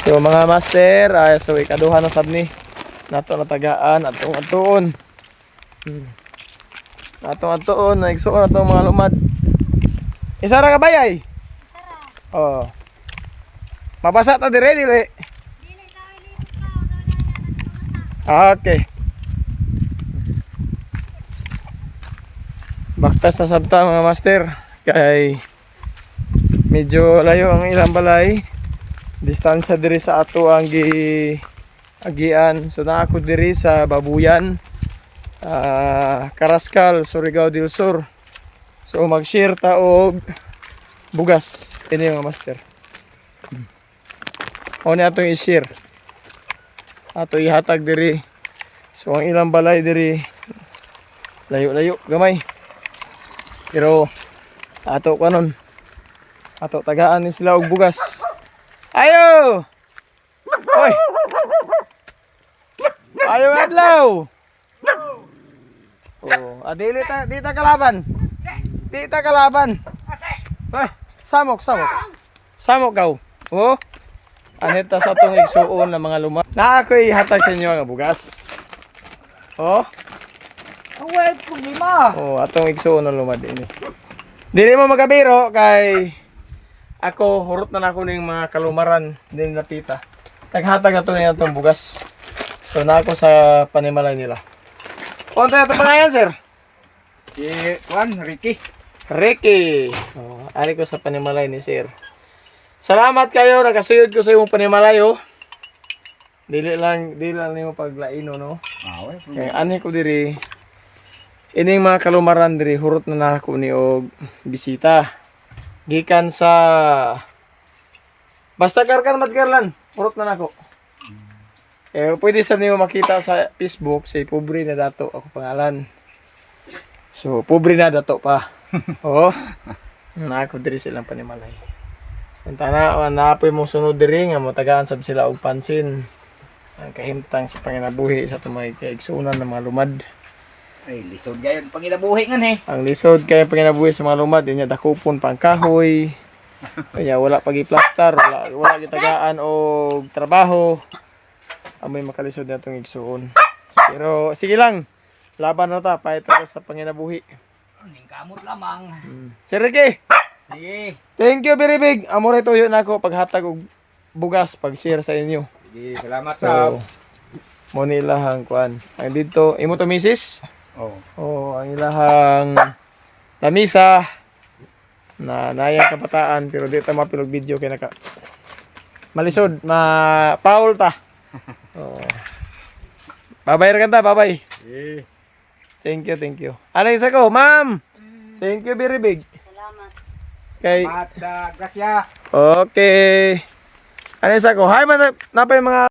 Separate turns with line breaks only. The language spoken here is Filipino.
So mga master, so ikaduha na sab ni nato natagaan atong atuon. Atong atuon na igsuon atong mga lumad. Isa ra ka bayay? Oh. Mabasa ta dire dili. Okay. Baktas na sabta mga master kay medyo layo ang ilang balay. Distansya diri sa ato ang agian. So na ako diri sa Babuyan, Carrascal, Surigao del Sur. So mag-share ta og bugas ini mga master. O ni atong i-share. Ato ihatag diri. So ang ilang balay diri layo-layo gamay. Pero ato kanon ato tagaan ni sila og bugas. Ayo! Hoy! Ayo adlaw! Oh, adili ta di ta kalaban. Di ta kalaban. Hoy, samok. Samok gaw. Oh. Anita sa atong igsuon na mga luma. Na ako'y hatag sa inyo ang bugas. Oh.
Ang wait problema.
Oh, atong igsuon na lumad ini. Dili mo magabiro kay ako hurot na nako ning mga kalumaran din na tita. Naghatag ato ni atong bugas. So na ako sa panimalay nila. Unta ato pangalan sir?
Si Juan Ricky.
Ricky. Oh, ari ko sa panimalay ni sir. Salamat kayo nakasuyod ko sa imong panimalay oh. Dili lang nimo paglaino no.
Wait
Kay ani ko diri ining mga kalumaran diri hurot na nako ni og bisita. Gikan sa basta karkan matkarlan, hurot na nako. Pwede sa niyo makita sa Facebook, say Pobre na Dato ako pangalan. So Pobre na Dato pa. Oh. Na ako diri silang panimalay. Santana naapoy mo sunod diri nga motagaan sab sila og pansin. Ang kahimtang sa panginabuhi sa tumay kaigsunan ng mga lumad.
Ay, lisod gayon panginabuhi ngan eh.
Ang lisod kay panginabuhi sa mga lumad, inya dakupon pang kahoy. Kaya wala pagiplastar, wala gitagaan og trabaho. Amoy makalisod na itong igsuon. Pero sige lang, laban na ta, pahit na sa panginabuhi.
Ning kamot lamang.
Sir Ricky,
Sige.
thank you very big. Amore tuyo na ako paghatag og bugas, pag-share sa inyo.
Sige, salamat sa.
So, mo nilahang kuan. Ang dito, imo to misis?
Oh.
Oh, ang ilahang lamisa na nayang kabataan pero di ta mapilog video kay naka malisod, paul ta. Oh. Babay ra ta, babay.
Sige.
Thank you. Ano isa ko, ma'am? Thank you very big.
Salamat.
Kay
Salamat sa grasya.
okay. Ano isa ko? Hi man napay mga